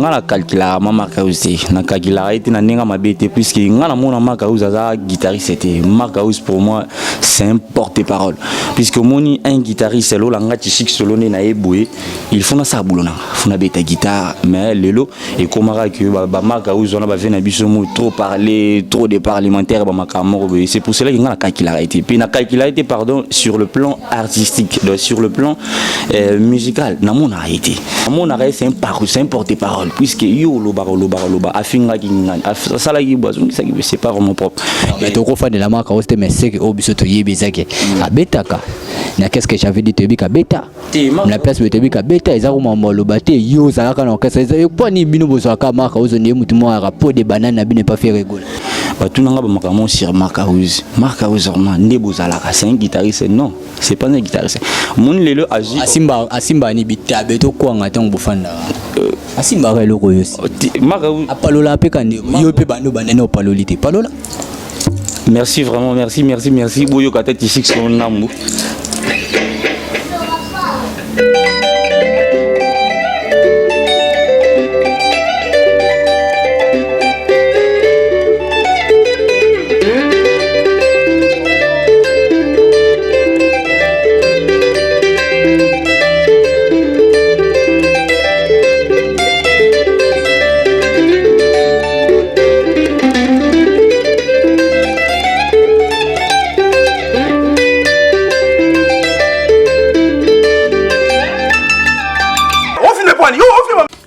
ngana calcula Marcaus na calcula été na ninga mabete puisque ngana mona Marcaus za guitariste était Marcaus pour moi c'est un porte-parole puisque moni un guitariste lo langa T-Chic solo ne na eboué il faut na sa boulona faut na beta guitare mais lelo et komara que ba Marcaus on a ba vena biso mo trop parler trop de parlementaire ba makamo c'est pour cela que ngana calcula été puis na calcula été pardon sur le plan artistique donc sur le plan musical na mona été mon arrêt c'est un porte-parole puisque yo loba afinga kinga sala ki boison ça c'est pas vraiment propre mais to ko fa de la marque aussi mais c'est que obiso to yebezake abetaka na qu'est-ce que j'avais dit tebika beta la place de tebika beta ezako mambo loba te yo zalaka na kasa yo poni bino bozaka marque aussi ne mutu mo rapport de banane na bino pas faire rigoler ba tunanga ba makamo sur Marcaus vraiment ndebo zalaka c'est un guitariste non c'est pas un guitariste mon lelo agi asimba ni bitabe to kwanga tango bofanda asimba ka eloko yo Marcaus apalola pe kande yo pe bando banene opalolite palola merci vraiment merci boyo kata T-Chic son nambu.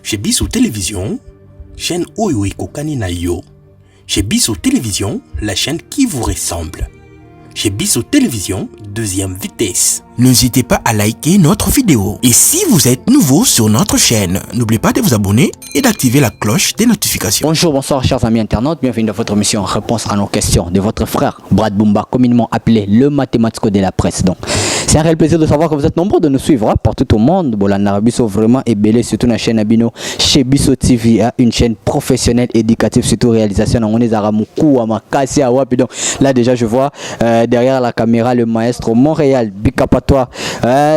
Chez Bissou Télévision, chaîne Oyo Kokani na yo. Chez Bissou Télévision, la chaîne qui vous ressemble. Chez Bissou Télévision, deuxième vitesse. N'hésitez pas à liker notre vidéo. Et si vous êtes nouveau sur notre chaîne, n'oubliez pas de vous abonner et d'activer la cloche des notifications. Bonjour, bonsoir chers amis internautes, bienvenue dans votre émission Réponse à nos questions de votre frère Brad Bumba, communément appelé le mathématico de la presse. Donc, c'est un réel plaisir de savoir que vous êtes nombreux de nous suivre partout au monde. Bolanda Bisso vraiment est belé, surtout la chaîne Abino chez Bisso TV, une chaîne professionnelle éducative, surtout réalisation. On est à Moukou, à Makassi, à Wapi. Donc là déjà je vois derrière la caméra le maestro Montréal, Bikapatois,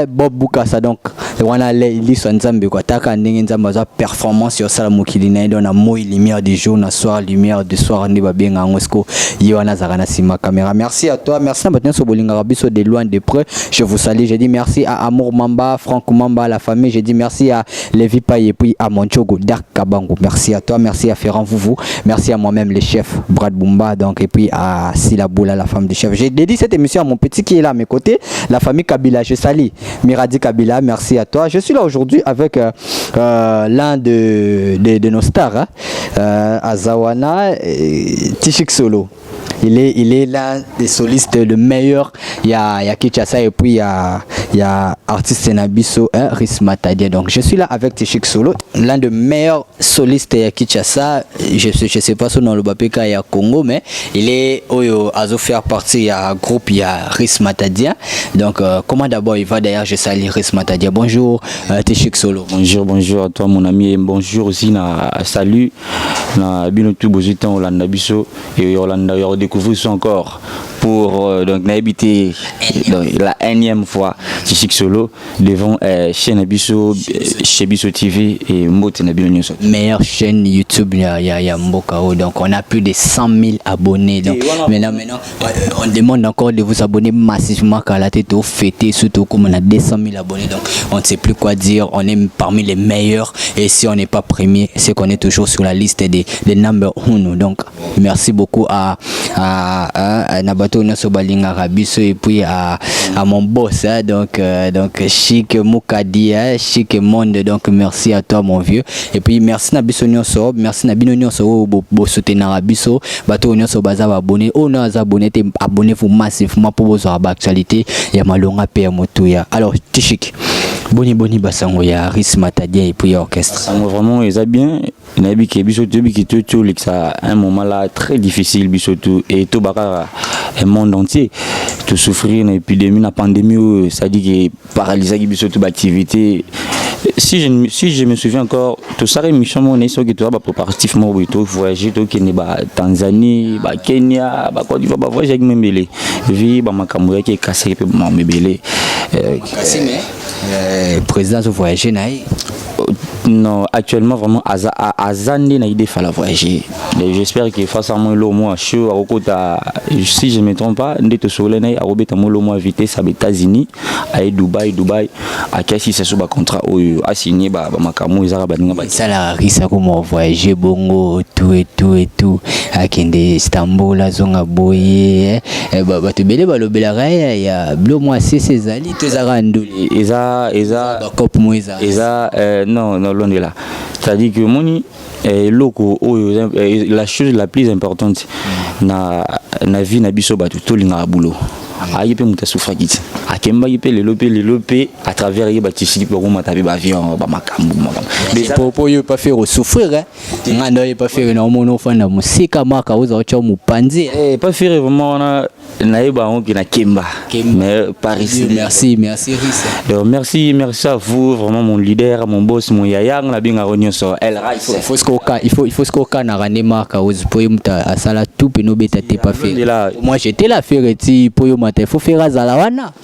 Bob Boukassa. Donc on a les Nzambe quoi. Taka ndenge Nzambe za performance sur ça mukilina donc na moi lumière du jour, na soir lumière du soir ni ba bien ngwesko yona zakana sima caméra. Merci à toi, merci à maintenant Sobolinga Bisso de loin de près. Je vous salue, je dis merci à Amour Mamba, Franck Mamba, la famille, je dis merci à Lévi Paye et puis à Monchogo, Dark Kabango. Merci à toi, merci à Ferrand Foufou, merci à moi-même les chefs Brad Bumba donc et puis à Sila Boula, la femme du chef. J'ai dédié cette émission à mon petit qui est là à mes côtés, la famille Kabila. Je salue Miradi Kabila, merci à toi. Je suis là aujourd'hui avec l'un de nos stars, Azawana T-Chic Solo. Il est l'un des solistes le meilleur. Il y a Kichasa et puis il y a artiste Nabiso, Rismatadia. Donc je suis là avec T-Chic Solo, l'un des meilleurs solistes à Kichasa. Je sais pas son nom le Bapeka et à Congo, mais il est à faire partie il y a un groupe, il y a Rismatadia. Donc comment d'abord il va d'ailleurs je salue Rismatadia. Bonjour T-Chic Solo. Bonjour à toi mon ami et bonjour aussi na salut na binotu bozitan Olanda Biso et Olanda découvrir ça encore pour donc habiter la énième fois T-Chic Solo devant chaîne Bisso chez Bisso TV et Mote Nabino. Meilleure chaîne YouTube il y a Mbokao, donc on a plus de 100 000 abonnés donc maintenant on demande encore de vous abonner massivement car la tête au fêté surtout comme on a 200 000 abonnés donc on ne sait plus quoi dire, on est parmi les meilleurs et si on n'est pas premier c'est qu'on est toujours sur la liste des number 1 donc merci beaucoup à Nabato Nosobalinga Rabiso et puis à mon boss donc Chic Moukadi Chic Monde donc merci à toi mon vieux et puis merci Nabiso Nyoso merci Nabino Nyoso bo soutenir Rabiso bato Nyoso baza abonné on a abonné abonnez-vous massivement pour vos actualités ya malonga pe motuya. Alors T-Chic boni basango ya Rismatadia et puis orchestre ça vraiment ils a bien nabi ke biso tout ça un moment là très difficile biso tout et tout baka le monde entier tout souffrir une épidémie une pandémie ça dit que paralyser biso toute activité si je me souviens encore tout ça mission mon est que tu vas préparativement tout voyager tout qui n'est pas Tanzanie ba Kenya ba Côte d'Ivoire ba voyager avec Mbele vie ba makambo qui cassé pe Mbele président de voyager naï Non, actuellement, vraiment, Azande n'a idée fallait voyager. J'espère que face à moi, le mois chaud, si je ne me trompe pas, Ndeto Solene a robé le mois vitesse aux États-Unis, à Dubaï, à Kassi, c'est sur un contrat où a signé, Makamo, ils ont ça la risa comment voyager bongo tout à Kende Istanbul à Zonga Boye tu belé balobela raya ya blo moi c'est ces ali tezaranduli Eza cop moisa non loin de là. C'est-à-dire que moni loko la chose la plus importante na vie na biso batu to linga boulot. Aïe pe muta souffra kiti. Akemba yipe le lope à travers ye batisi pour ko mata be ba avion ba makambu. Mais pour yo pas faire souffrir hein. Ngando yo pas faire na mono fanda musika maka uza ocha mupanzi. Pas faire vraiment na yeba on ki na kemba. Mais par ici. Merci Rissa. Donc merci à vous vraiment mon leader, mon boss, mon yaya na binga ronyo so El Rice. Il faut ce qu'on na rane maka uza pour yo muta asala tout pe no beta te pas faire. Moi j'étais là faire ti pour yo il faut faire azalawana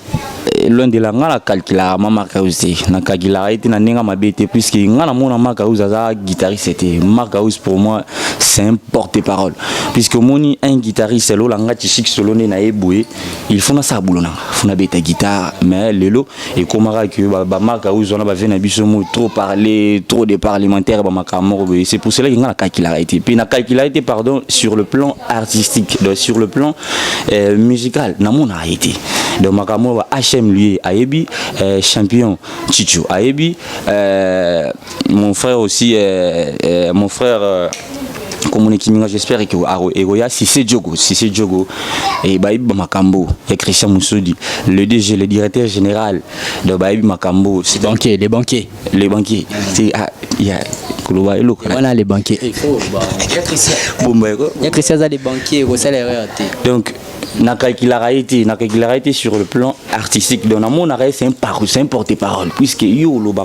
loin de la ngala calcula mama aussi na kagila été na ninga mabete puisque ngala mona maka za guitariste c'était Marcaus pour moi c'est un porte-parole puisque moni un guitariste lo la ngati chic solo na eboué il faut na sa boulona faut na beta guitare mais lelo et komara que ba Marcaus on a ba vena biso mo trop parler trop de parlementaire ba makamo c'est pour cela que ngala calcula été puis na calcula été pardon sur le plan artistique donc sur le plan musical na mona été donc makamo ba HM lui Aebi champion Chicho Aebi mon frère aussi mon frère communiquer j'espère que Egoya si c'est Diogo et Baïb Makambo et Christian Moussoudi le DG le directeur général de Baïb Makambo c'est les banquiers c'est il y a voilà les banquiers il faut il y a Christian les banquiers au salaire donc na calcularité sur le plan artistique donc mon arrêt c'est un porte-parole puisque yo loba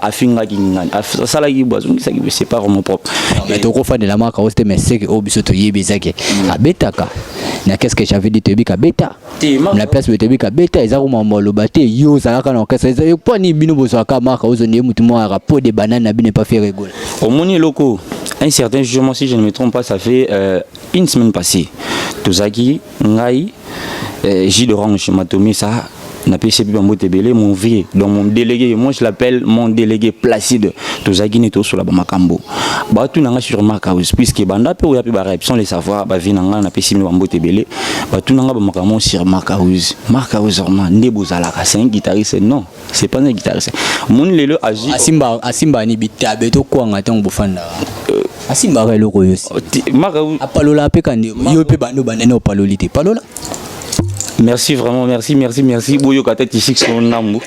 afinga kinga sala ki boison c'est pas vraiment propre mais to ko fa de la marque aussi mais c'est que obisoto yebezake abetaka na qu'est-ce que j'avais dit tebika beta la place de tebika beta ezako mama loba te yo zalaka na kasa yo pas ni bino bozaka marque ozo ne mutu mo rapport de banane na bine pas faire rigoler au moni loko un certain jugement si je ne me trompe pas ça fait une semaine passée Tozaki ngai J d'Orange m'a tombé ça n'a pas essayé de m'embêter mon vieux donc mon délégué moi je l'appelle mon délégué Placide Tozaki neto sur la Makambo bah tout n'a sur Marcaus puisque banda pe ou ya pe ba réaction les savoir ba vi nanga n'a pas essayé de m'embêter belé bah tout n'a ba Makambo sur Marcaus vraiment ndebozala c'est un guitariste non c'est pas un guitariste mon lelo agi asimba ni bitabe to kwanga tango bofanda asimba re loko yosi Marcaus apalola pe kande yo pe bando banene opalolite palola. Merci vraiment, merci. Boyo kata tishik son namu.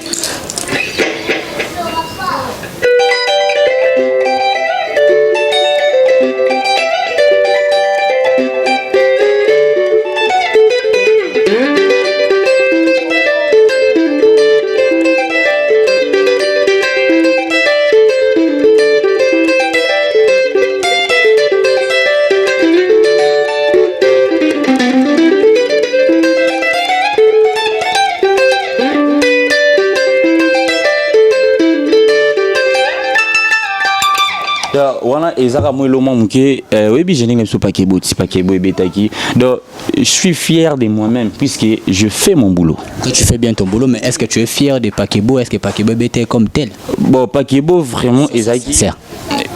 Donc je suis fier de moi-même puisque je fais mon boulot. Quand tu fais bien ton boulot, mais est-ce que tu es fier de Pakebo? Est-ce que Pakebo est comme tel? Bon, Pakebo vraiment sincère.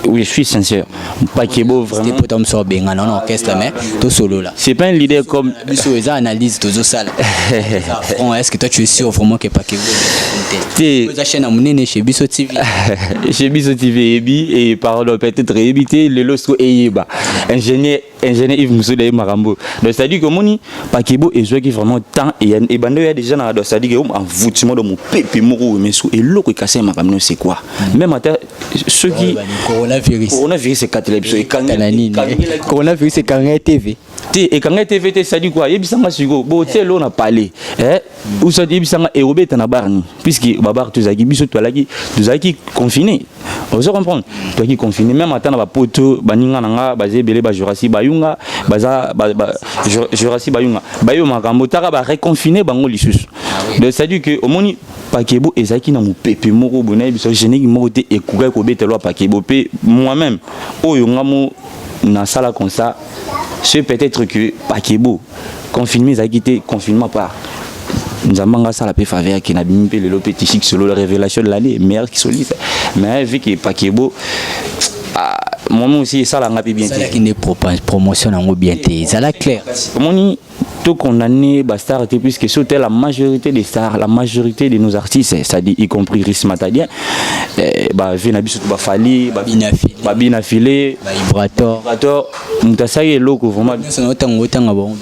Oui, je suis sincère. Pakebo vraiment. C'est pour ça bien non orchestre mais tout solo là. C'est pas un leader comme biso eza analyse tozo sala. Est-ce que toi tu es sûr vraiment que Pakebo est tel? Vous chaîne à monene chez Biso TV. Chez Biso TV et pardon peut-être éviter le losco eyeba. Ingénieur Yves Moussoudé Marambo. Donc ça dit que moni Pakebo est joué qui vraiment temps et bande ya déjà na ça dit que en voutiment de mon pépé moro mais sous et loko cassé Marambo c'est quoi? Même à ceux qui coronavirus c'est 4 épisodes coronavirus c'est Kanga TV. Et Kanga TV ça dit quoi? Yebisanga sigo bo té lo na parler ou ça dit yebisanga et obeta na barni puisque babar tous aki biso to laki tous aki confiné. On se comprendre. Toi qui confiné même attendre ba poto baninga nanga bazé belé ba Jurassic bayunga baza Jurassic bayunga bayo makambo taka ba reconfiné bango lisusu. Donc ça dit que au moni Pakebo ezaki na mupepe moko bonaye biso génique moko te ekouka ko betelo Pakebo pe moi-même oyo ngamo na sala comme ça c'est peut-être que Pakebo confinement ezaki te confinement par Nzambanga sala pe faveur qui na bimpe le petit chic solo la révélation de l'année meilleur qui solide mais vu que Pakebo moi aussi ça l'a bien ça qui ne promotion en bien té ça la clair moni tout condamné bastard puisque c'était la majorité des stars la majorité de nos artistes c'est-à-dire y compris Riss Matadien bah vena biso ba fali ba bina filé ba vibrator mutasaye loko vraiment ça otanga bon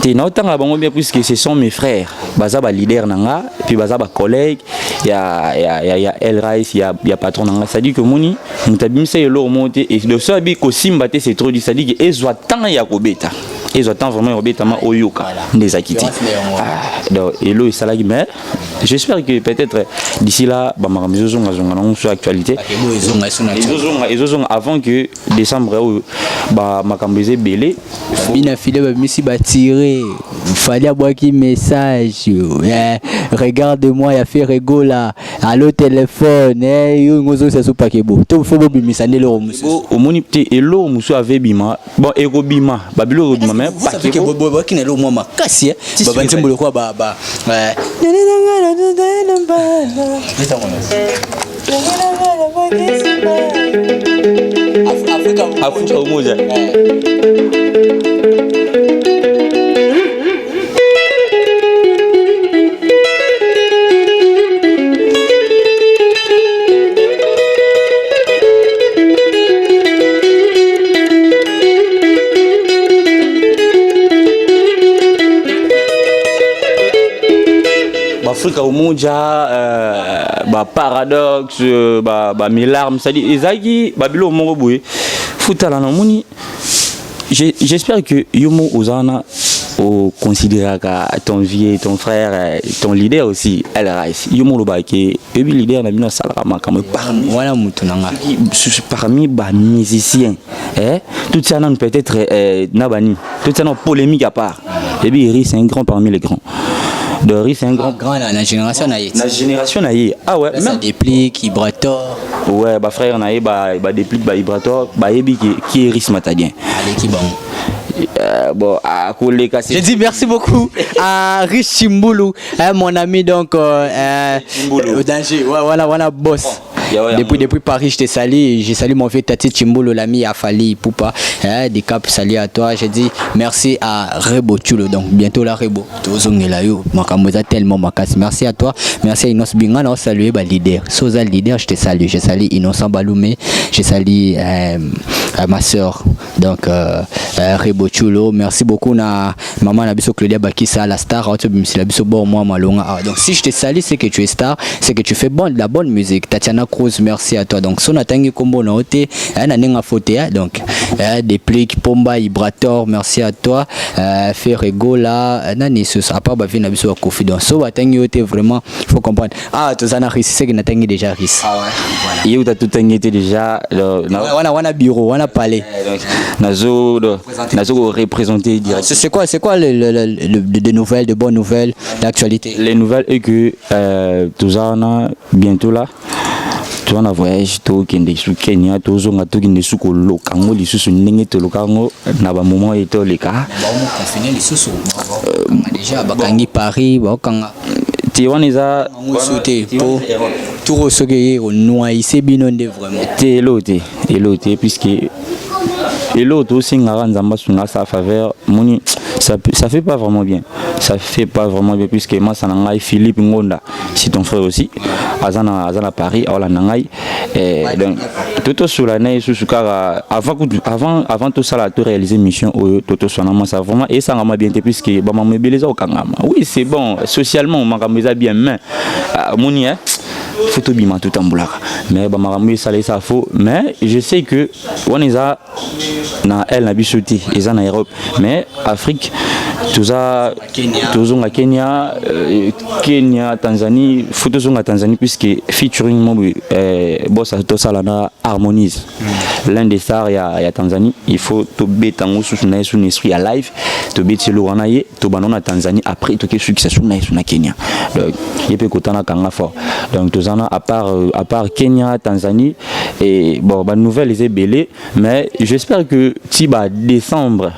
te na otanga bango bien puisque ce sont mes frères baza ba leader nanga puis baza ba collègue ya El Rice ya patron nanga ça dit que moni mutabimisa yelo monter et de ça bi ko simba te c'est trop dit ça dit que ezwa tant ya kobeta ils attendent vraiment obétamment au yoka des akiti donc elo salagi mais j'espère que peut-être d'ici là ba maramezo ngazonga sur actualité ils ont avant que décembre ba makambeze belé bina filé ba misi ba tirer fallait avoir qui message regarde-moi il a fait rigola allo téléphone yo ngozo ça sou pakebo to faut bimisa ndelo musu omoni te elo musu avait bima bon ego bima babilo bima mais pas que bobo qui n'est le moment kasi baba nzembo kwa baba Afrika umoja Afrika umoja ba paradoxe ba milarme ça dit ezaki babilo moko boye futala na moni j'espère que yomo ozana au considérer ton vieux ton frère ton leader aussi El Rice yomo lobaki et bi leader na bino salama comme parmi voilà mutu nanga parmi ba musiciens tout ça non peut-être nabani tout ça non polémique à part et bi Rice c'est un grand parmi les grands de Riss un grand la génération naïe la génération naïe ah ouais même déplique vibrator ouais bah frère naïe bah déplique bah vibrator bah yebi qui est Riss Matadien allez qui bon bon à coller casser je dis merci beaucoup à Riss Chimbulu mon ami donc au danger voilà boss depuis Paris je te salue j'ai salué mon vieux Tati Chimbulu l'ami Afali Poupa des caps salut à toi j'ai dit merci à Rebo Chulo donc bientôt la Rebo tozongela yo makamboza tellement makas merci à toi merci à Inos Binga na saluer ba leader Soza leader je te salue je salue Innocent Baloumé je salue ma sœur donc Rebo Chulo merci beaucoup na maman na biso Claudia Bakissa la star auto bimsi la biso bon moi malonga donc si je te salue c'est que tu es star c'est que tu fais de la bonne musique Tatiana Cruz merci à toi donc son atangi kombo na ote na ninga foté donc déplique pomba vibrator merci à toi fait rigola nani ce à part ba vina biso confidence so atangi ote vraiment faut comprendre tozana Riss c'est que natangi déjà Riss voilà et où t'as tout tangi déjà wana bureau wana palais nazo représenter direct c'est quoi de nouvelles de bonnes nouvelles d'actualité les nouvelles est que tozana bientôt là tu vas en voyage to kende su Kenya to zonga to kende su ko lokango lisusu ndenge to lokango na ba moment eto leka ba mo confiner lisusu déjà bakangi Paris ba kanga ti waniza souhaiter pour tout recevoir au noyer bino nde vraiment te elote puisque l'autre aussi Nzamba sunga sa faveur moni ça fait pas vraiment bien puisque moi ça nangai Philippe Ngonda c'est ton frère aussi azana Paris ala nangai donc toto solane susukara avant tout ça la tout réaliser mission toto sonama ça vraiment et ça m'a bien puisque ba mamebeleza okangama oui c'est bon socialement makameza bien mais moni photo bima tout en boulaka mais ba makambo ça faux mais je sais que on est na elle na bisoti et en Europe mais Afrique toza tozonga Kenya Kenya Tanzanie faut tozonga Tanzanie puisque featuring mobi boss tosala na harmonise l'un des stars ya Tanzanie il faut to betango sous na sous esprit à live to betilo wana ye to banona Tanzanie après to ke succès na Kenya donc yepe kotana kanga fort donc tozana à part Kenya Tanzanie et bon bah nouvelle les belé mais j'espère que tiba décembre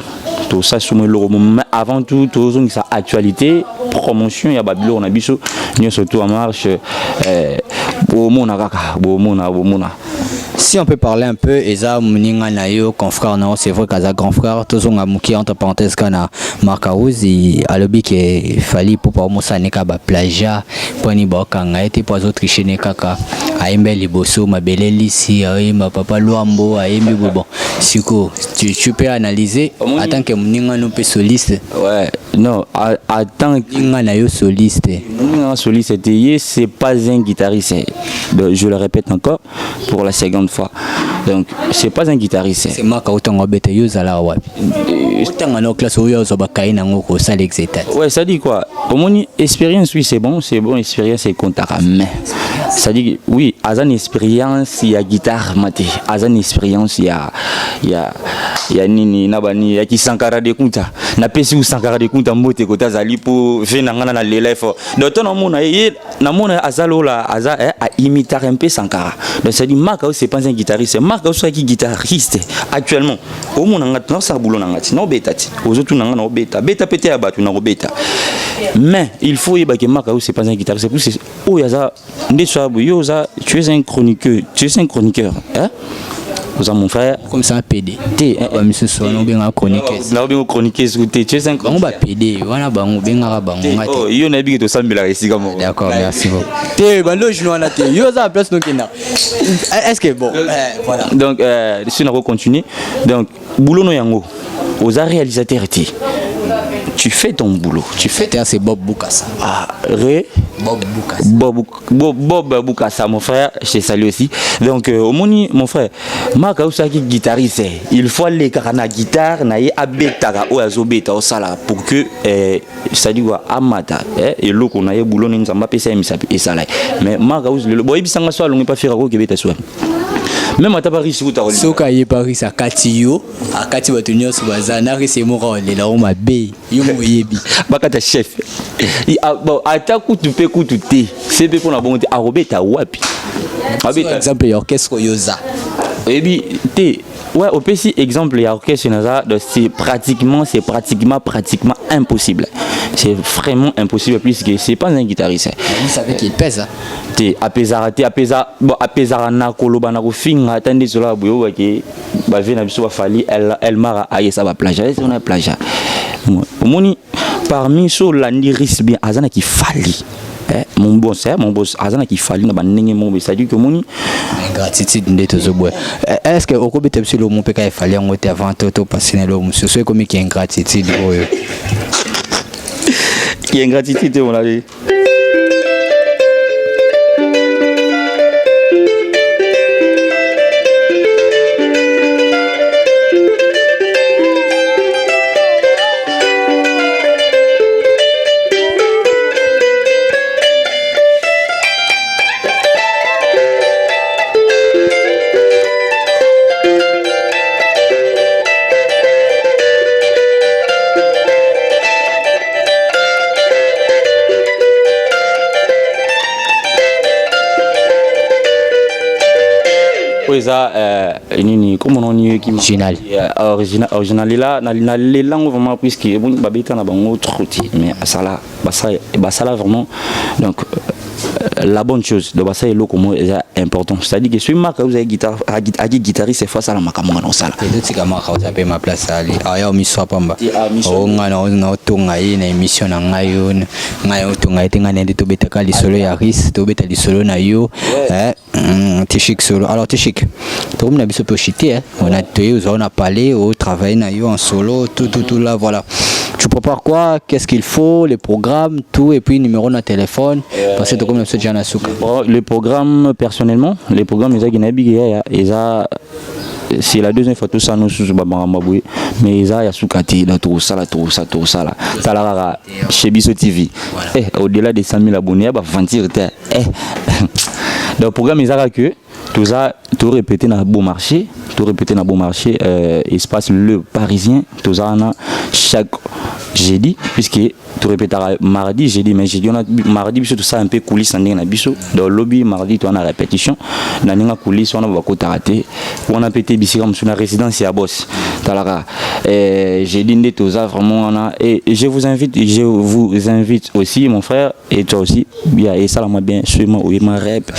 tout ça sur le moment avant tout tout ça actualité promotion ya babilo on a biso nous surtout en marche bomona kaka bomona. Si on peut parler un peu, Eza Mouninga Nayo, confrère, non, c'est vrai qu'Aza grand frère, tous on a mouki entre parenthèses kana Marcaouz, à l'objet qu'il fallait pour pas moussa neka ba plagia, pour ni bakanga, et pour autres tricher kaka, aimbe liboso, ma belle lisi, ma papa Luambo, aimbe bon. Siko, tu peux analyser, attends que Mouninga nous peut soliste. Ouais, non, attends que Mouninga Nayo soliste. Mouninga soliste, c'est pas un guitariste, je le répète encore, pour la seconde fois. Donc, c'est pas un guitariste. C'est Marc Autongo Bete Yozala Wapi. Autant en classe où Yozo Bakaina Ngoko, ça l'exétate. Ouais, ça dit quoi? Au moins, expérience, oui, c'est bon, expérience, c'est contact. Mais, ça dit, oui, à une expérience, il y a guitare maté. À une expérience, il y a Nini, Nabani, il y a qui Sankara de Kunta. Na pesi ou Sankara de Kunta, Mote Kota Zali pour venir dans l'élève. Donc, on a mon Azalola, Aza, a imité un peu Sankara. Donc, ça dit, Marc, c'est pas un guitariste. Marc, c'est qui guitariste actuellement. Au monde, on a ça boulot, on a bêta. Aux autres, on a bêta. Bêta pété à battre, on a bêta. Mais il faut y que Marc, c'est pas un guitariste. C'est plus, oh, Yaza, tu es un chroniqueur. Tu es un chroniqueur. Hein? Vous mon frère. Comme ça, un PD. Monsieur Sono, bien un chroniqueur. Là, bien chroniqueur, tu es un chroniqueur. On va PD, on a bien un bango. Oh, il y en a bien que tu sens bien ici comme ça. D'accord, merci beaucoup. T'es, ben là, je n'en ai pas. Il y a la place, donc il y a. Est-ce que bon, voilà. Donc, si on va continuer. Donc, boulot no yango. Aux réalisateurs, tu fais ton boulot. Tu fais. C'est Bob Boukassa. Ah, Bob Boukassa. Bob Boukassa, mon frère, je te salue aussi. Donc, au moni, mon frère, Marc Aoussaki guitariste, il faut aller car na guitare, na ye abetara ou azobeta au sala pour que, ça dit quoi, amata, et l'eau qu'on a eu boulot n'en m'a payé et sala. Mais Marc Aouss, le boy bisanga soit l'on pas faire au Québec soit. Même à Paris, si vous t'avez. Soka y Paris à Katio, à Katio va tenir sur Bazana, c'est mon rôle, là on m'a bé, yomo yebi. Bakata chef. Bon, attaque tu peux coûter. C'est pour la bonté à Robeta Wapi. Par exemple, l'orchestre Yoza. Et puis, ouais, au PC, exemple, l'orchestre Yoza, c'est pratiquement impossible. C'est vraiment impossible puisque c'est pas un guitariste. Vous savez qu'il pèse. Apesara na koloba na kofinga attendez cela boyo ke ba vena biso ba fali elle mara aye ça va plagiat c'est on a plagiat moni parmi ceux landi risque bien azana qui fali mon boss azana qui fali na banenge mo be ça dit que moni gratitude ndeto zo boy est-ce que okobete biso le mon peka fali ngote avant toto passer le monsieur c'est comme qui ingratitude boyo qui ingratitude on a dit. Comment on y est original là les langues vraiment puisque babita na bango trop mais ça là vraiment donc la bonne chose de ça est là comme est important c'est-à-dire que si Marc vous avez guitare à guitariste c'est face à la makamanga non ça là c'est que Marc vous avez ma place ali aya miswa pamba o ngana na tonga na émission na ngayo tonga etenga nende to betaka lisolo ya ris to beta lisolo na yo Tchik solo alors Tchik tout na biso pochité on a parlé au travail na yo en solo tout là voilà tu prépares quoi qu'est-ce qu'il faut les programmes tout et puis numéro de téléphone parce que comme les programmes personnellement les programmes ils a c'est la deuxième fois tout ça nous sous babamaboué mais ça ya soukati dans tout ça là talara chez Bisso TV au-delà des 100 000 abonnés bah ventir donc programme ils que tout ça tout répéter dans bon marché espace Le Parisien tout ça chaque jeudi puisque tout répétera mardi jeudi mais jeudi on a mardi tout ça un peu coulisses en na biso dans le lobby mardi on a répétition na ninga coulisses on a ba kotaraté on a pété bisika musuna résidence ya boss talara jeudi ndé tout ça vraiment on a et je vous invite aussi mon frère et toi aussi bien et ça la bien sûrement oui ma rep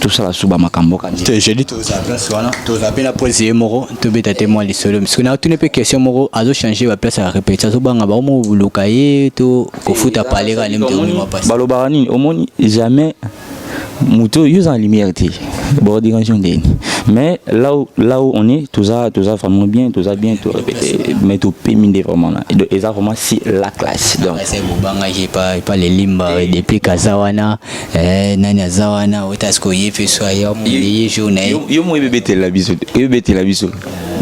tout ça la suba makambo kan j'ai dit tout ça place voilà tout ça bien poser moro to beta témoin les seuls parce que na tout ne peut question moro azo changer la place à répéter ça banga ba mo lokaye to ko futa parler à l'imte on passe balobarani au monde jamais muto use en lumière bon direction mais là où on est tout ça vraiment bien tout ça bien tout répéter mais tout péminer vraiment là et ça vraiment c'est la classe donc c'est banga j'ai pas les limba depuis kazawana nani zawana otasko yefe soya les journée yo mo bébé la biso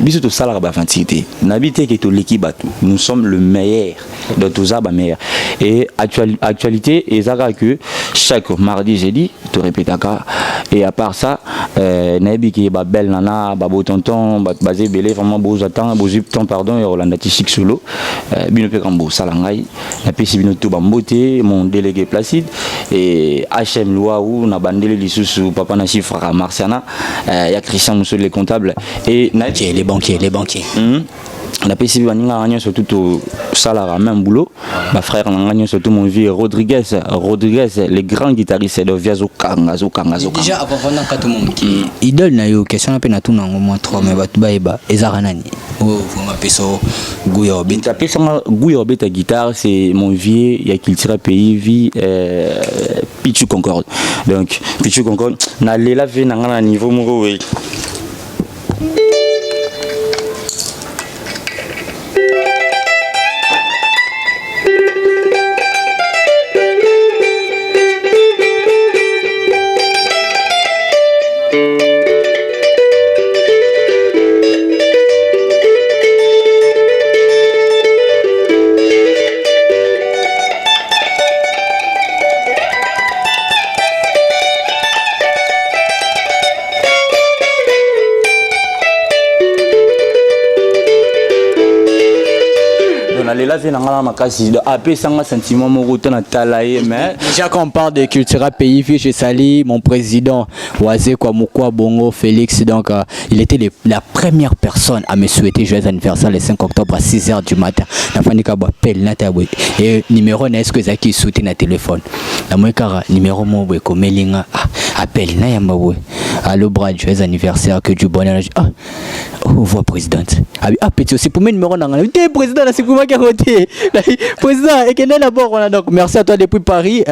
biso tout ça la ba fantité n'habiter que tout l'équipe batou nous sommes le meilleur de tout ça ba meilleur et actualité et ça que chaque mardi jeudi tout répéter et à part ça nabi qui ba belle nana ba beau tonton ba basé belé vraiment beau attend beau temps pardon et Rolanda Chic solo bino pe kambo salangai na pesi bino to ba mboté mon délégué Placide et HM loi ou na bandele lisusu papa na chiffre à Marciana ya Christian monsieur les comptables et les banquiers la PCB a gagné surtout au salaire même boulot. Ma frère a gagné surtout mon vieux Rodriguez, les grands guitaristes de Viazo Kanga. Déjà avant tout le monde qui idole na yo question na pena tout na moins 3 mais batu baeba ezaranani. Oh vous m'appelez ça Gouya Obet. T'appelles ça Gouya Obet ta guitare c'est mon vieux il y a qu'il tire pays vie Pichu Concorde. Donc Pichu Concorde na lela ve na ngana niveau moko we. Là c'est dans ma case après ça un sentiment mon retour à talaye mais déjà quand on parle de culture pays je salue mon président Oazé Kwamukwa Bongo Félix donc il était la première personne à me souhaiter joyeux anniversaire le 5 octobre à 6h du matin la fin du cas appel na tabou et numéro n'est-ce que Zaki soutient na téléphone la moi car numéro mo ko melinga appel na yamba boy allo Brad joyeux anniversaire que du bonheur au revoir présidente petit aussi pour mes numéros dans le président c'est pour moi qui président et qu'elle est d'abord donc merci à toi depuis Paris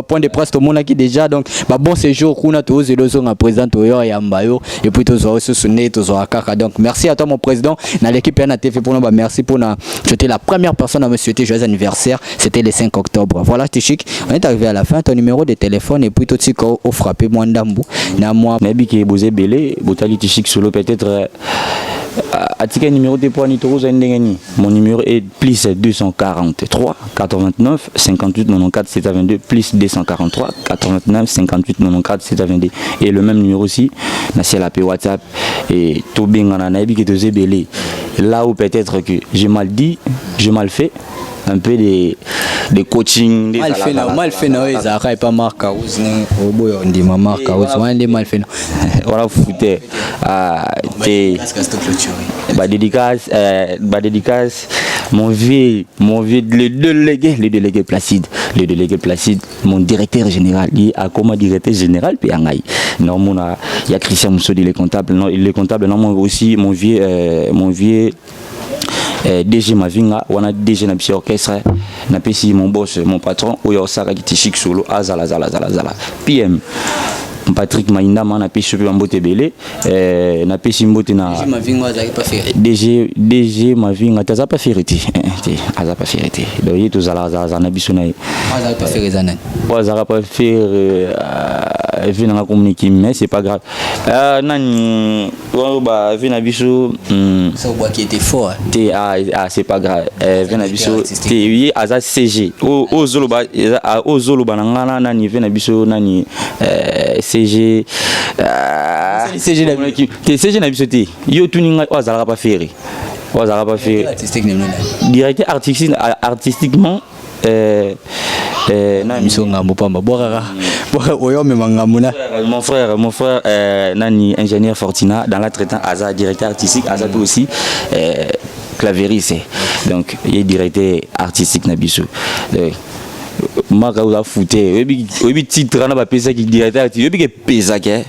point de presse tout le monde qui déjà donc bon séjour qu'on a tous les deux ans président Toyo et Ambayo et puis tous autres soutenir tous autres donc merci à toi mon président dans l'équipe NATF pour nous merci pour nous j'étais la première personne à me souhaiter joyeux anniversaire c'était le 5 octobre voilà c'était chic on est arrivé à la fin ton numéro de téléphone et puis tout ce qu'on a frappé moi ndambu na moi mais bi qui bosé belé botalité chic solo peut-être Atika numéro de poids mon numéro est plus 243 89 58 94 722 plus 243 89 58 94 722 et le même numéro aussi c'est la WhatsApp et tout bien on a nabi qui te belé là où peut-être que j'ai mal dit j'ai mal fait un peu de coaching mal fait non ça n'a pas marqué au bout on dit ma marque on dit mal fait voilà fouté dédicace mon vieux le délégué Placide mon directeur général il a comme directeur général puis non mon il y a Christian Moussodi les comptables non moi aussi mon vieux DG Mavinga on a DG na orchestre na pesi mon boss mon patron oyo saka kiti chic solo azala PM Patrick Mainda na pesi pe mbote belé na pesi mbote na DG Mavinga taza pas férité aza pas férité donc il tous ala na biso na aza pas faire zanen aza pas faire venir communiquer mais c'est pas grave nani ba venir biso ça bois qui était fort c'est pas grave venir biso oui aza CG o zoloba na ngana nani venir biso nani CG CG na biso te yo tuninga ozalaka pas faire directeur artistiquement mon frère nani ingénieur Fortina dans la traitant Aza directeur artistique Aza aussi clavieriste donc il est directeur artistique na biso maka uza fouté obi titre na ba pesa ki directeur artistique obi ke pesa ke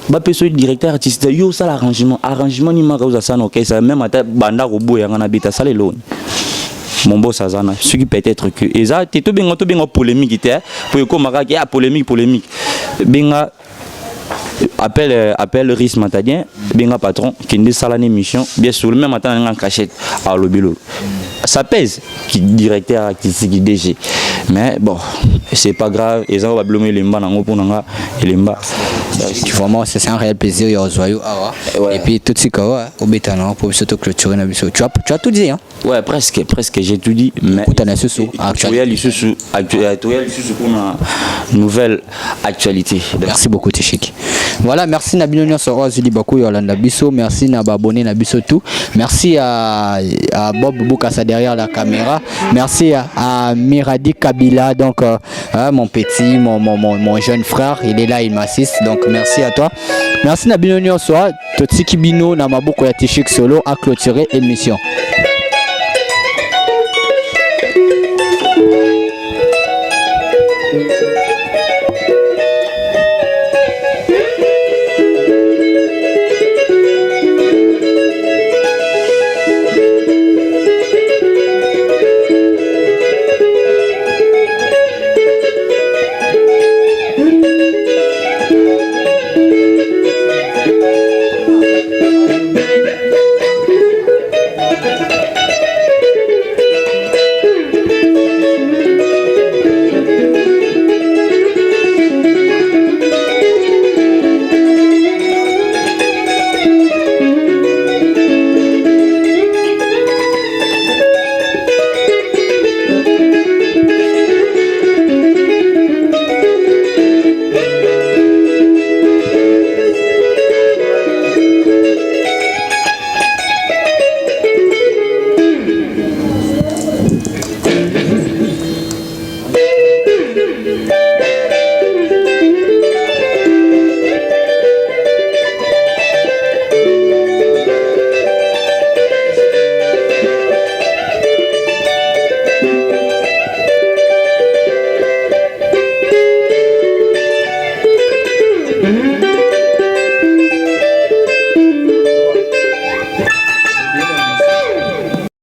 ba peso directeur artistique yo ça l'arrangement ni maka uza sana OK ça même ata banda ko boya ngana bita ça le long mon boss azana ce qui peut être que eza te to benga polémique te pour ko maka ki polémique benga appelle Riz Matadien benga patron qui ne sala une émission bien sûr le même matin en cachette à l'obilo ça pèse qui directeur artistique DG mais bon c'est pas grave ils ont blâmer les mbana pour nanga et les mba vraiment c'est un réel plaisir ya ozoyo et puis tout ce quoi au bétana pour surtout clôturer na biso tu as tout dit hein ouais presque j'ai tout dit mais actuel pour une nouvelle actualité. Merci beaucoup Tchik. Voilà, merci Nabinonio Soro Zuli Bakou Yolanda Bisso, merci Nababone Nabiso tout. Merci à Bob Boukassa derrière la caméra. Merci à Miradi Kabila donc mon petit mon jeune frère, il est là, il m'assiste. Donc merci à toi. Merci Nabinonio Soro Totiki Bino Namaboko ya Tchik solo à clôturer l'émission.